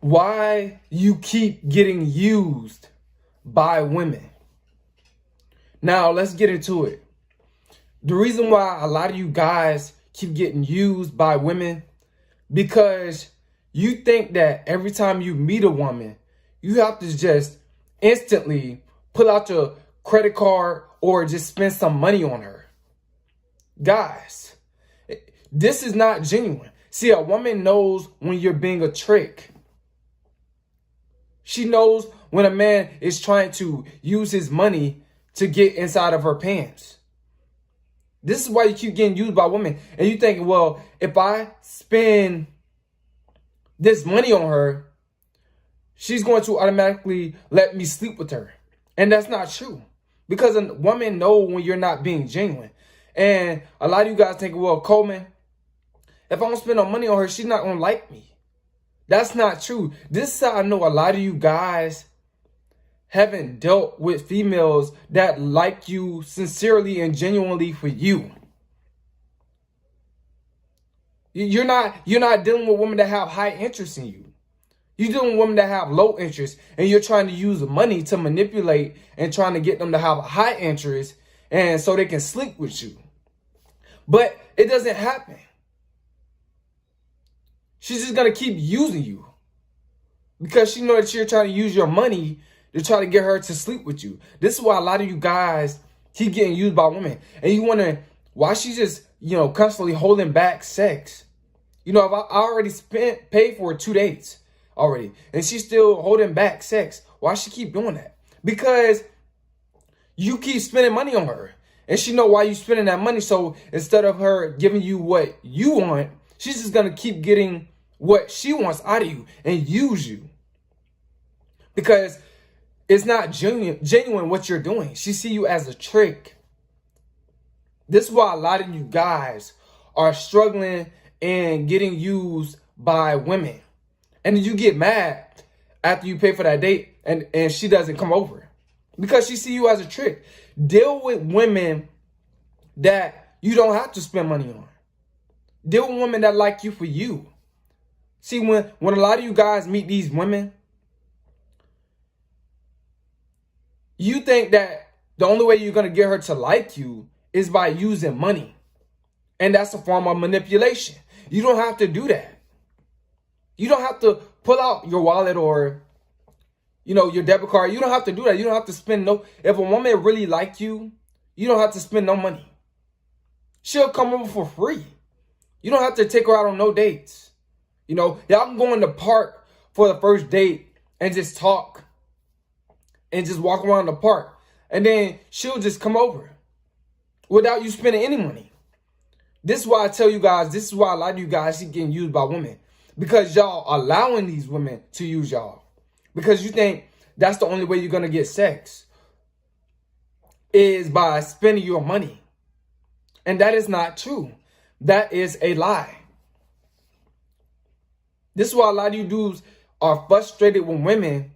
why you keep getting used by women. Now, let's get into it. The reason why a lot of you guys keep getting used by women, because you think that every time you meet a woman, you have to just instantly pull out your credit card or just spend some money on her. Guys, this is not genuine. See, a woman knows when you're being a trick. She knows when a man is trying to use his money to get inside of her pants. This is why you keep getting used by women. And you think, well, if I spend this money on her, she's going to automatically let me sleep with her. And that's not true. Because a woman knows when you're not being genuine. And a lot of you guys think, well, Coleman, if I don't spend no money on her, she's not going to like me. That's not true. This is how I know a lot of you guys haven't dealt with females that like you sincerely and genuinely for you. You're not dealing with women that have high interest in you. You're dealing with women that have low interest, and you're trying to use money to manipulate and trying to get them to have a high interest and so they can sleep with you. But it doesn't happen. She's just going to keep using you because she knows that you're trying to use your money to try to get her to sleep with you. This is why a lot of you guys keep getting used by women. And you wonder why she's just, constantly holding back sex. If I already paid for 2 dates already, and she's still holding back sex, why she keep doing that? Because you keep spending money on her. And she know why you spending that money. So instead of her giving you what you want, she's just going to keep getting what she wants out of you and use you. Because it's not genuine what you're doing. She see you as a trick. This is why a lot of you guys are struggling and getting used by women. And then you get mad after you pay for that date and she doesn't come over. Because she see you as a trick. Deal with women that you don't have to spend money on. Deal with women that like you for you. See, when a lot of you guys meet these women, you think that the only way you're going to get her to like you is by using money. And that's a form of manipulation. You don't have to do that. You don't have to pull out your wallet or, your debit card. You don't have to do that. You don't have to spend if a woman really like you, you don't have to spend no money. She'll come over for free. You don't have to take her out on no dates. Y'all can go in the park for the first date and just talk and just walk around the park. And then she'll just come over without you spending any money. This is why I tell you guys, this is why a lot of you guys keep getting used by women. Because y'all allowing these women to use y'all. Because you think that's the only way you're going to get sex is by spending your money. And that is not true. That is a lie. This is why a lot of you dudes are frustrated with women,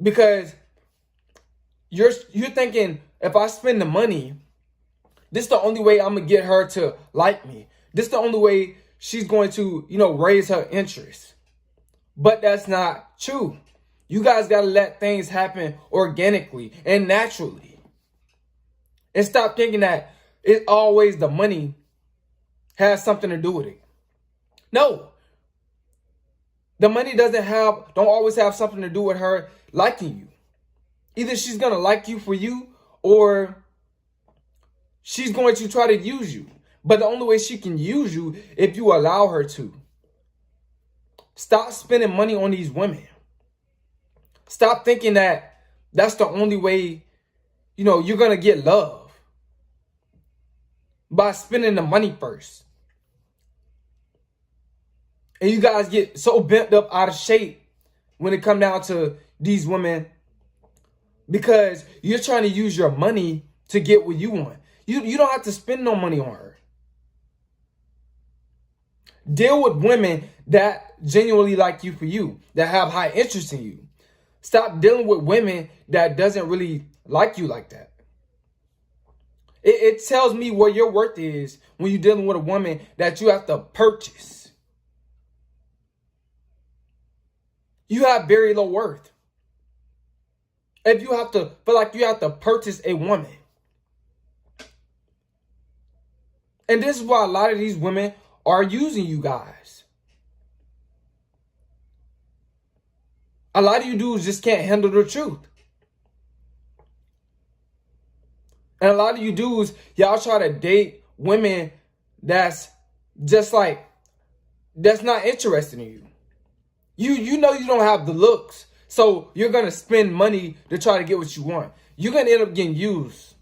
because you're thinking, if I spend the money, this is the only way I'm going to get her to like me. This is the only way she's going to, raise her interest. But that's not true. You guys got to let things happen organically and naturally. And stop thinking that it's always the money has something to do with it. No. The money don't always have something to do with her liking you. Either she's going to like you for you, or she's going to try to use you. But the only way she can use you if you allow her to. Stop spending money on these women. Stop thinking that that's the only way, you're going to get love. By spending the money first. And you guys get so bent up out of shape when it comes down to these women, because you're trying to use your money to get what you want. You don't have to spend no money on her. Deal with women that genuinely like you for you, that have high interest in you. Stop dealing with women that doesn't really like you like that. It tells me what your worth is when you're dealing with a woman that you have to purchase. you have very low worth. If you have to feel like you have to purchase a woman. And this is why a lot of these women are using you guys. A lot of you dudes just can't handle the truth. And a lot of you dudes, y'all try to date women that's just like, that's not interested in you. You know you don't have the looks. So you're going to spend money to try to get what you want. You're going to end up getting used.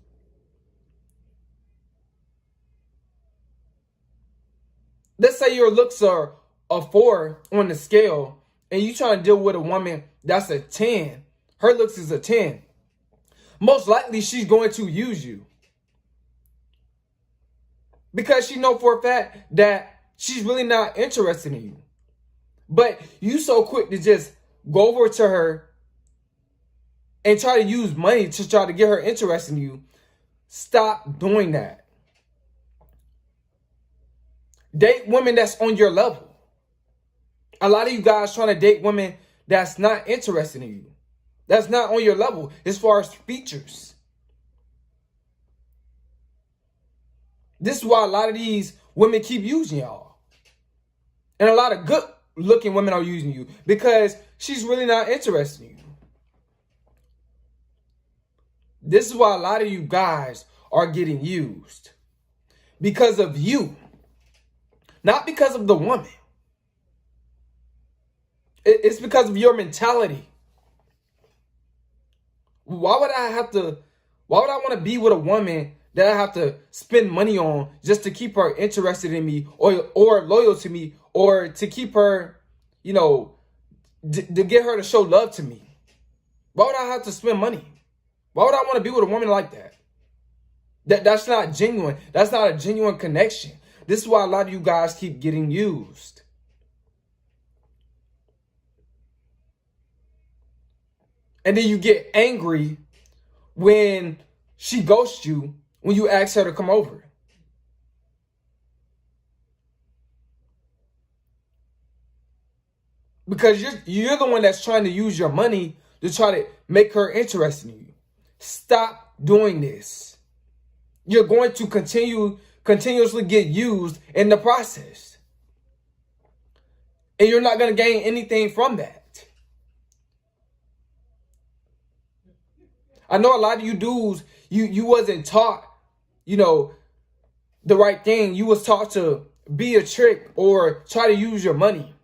Let's say your looks are a 4 on the scale and you trying to deal with a woman that's a 10. Her looks is a 10. Most likely she's going to use you. Because she know for a fact that she's really not interested in you. But you so quick to just go over to her and try to use money to try to get her interested in you. Stop doing that. Date women that's on your level. A lot of you guys trying to date women that's not interested in you. That's not on your level as far as features. This is why a lot of these women keep using y'all. And a lot of good looking women are using you because she's really not interested in you. This is why a lot of you guys are getting used. Because of you. Not because of the woman. It's because of your mentality. Why would I want to be with a woman that I have to spend money on just to keep her interested in me or loyal to me or to keep her, to get her to show love to me? Why would I have to spend money? Why would I want to be with a woman like that? That's not genuine. That's not a genuine connection. This is why a lot of you guys keep getting used. And then you get angry when she ghosts you when you ask her to come over. Because you're the one that's trying to use your money to try to make her interested in you. Stop doing this. You're going to continuously get used in the process. And you're not going to gain anything from that. I know a lot of you dudes, you wasn't taught, the right thing. You was taught to be a trick or try to use your money.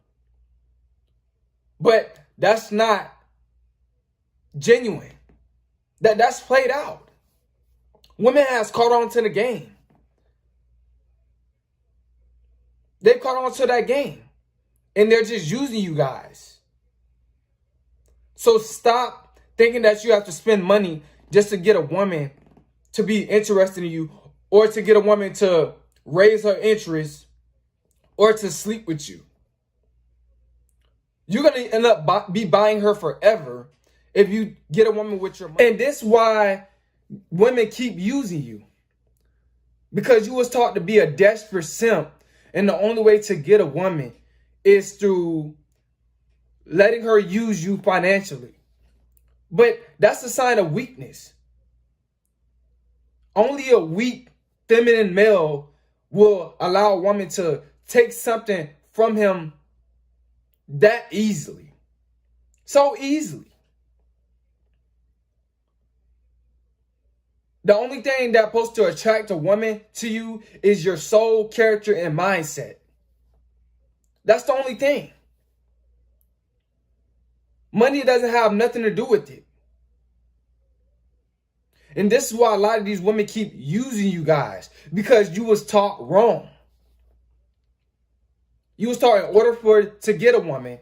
But that's not genuine. That's played out. Women has caught on to the game. They've caught on to that game. And they're just using you guys. So stop thinking that you have to spend money just to get a woman to be interested in you or to get a woman to raise her interest or to sleep with you. You're going to end up be buying her forever if you get a woman with your money. And this is why women keep using you. Because you was taught to be a desperate simp. And the only way to get a woman is through letting her use you financially. But that's a sign of weakness. Only a weak, feminine male will allow a woman to take something from him that easily. So easily. The only thing that's supposed to attract a woman to you is your soul, character, and mindset. That's the only thing. Money doesn't have nothing to do with it. And this is why a lot of these women keep using you guys. Because you was taught wrong. You was taught in order to get a woman,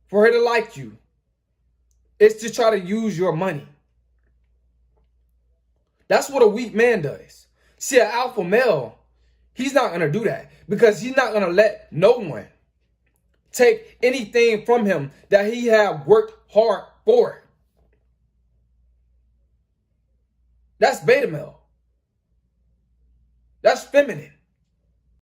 for her to like you, it's to try to use your money. That's what a weak man does. See, an alpha male, he's not going to do that. Because he's not going to let no one take anything from him that he have worked hard for. That's beta male. That's feminine.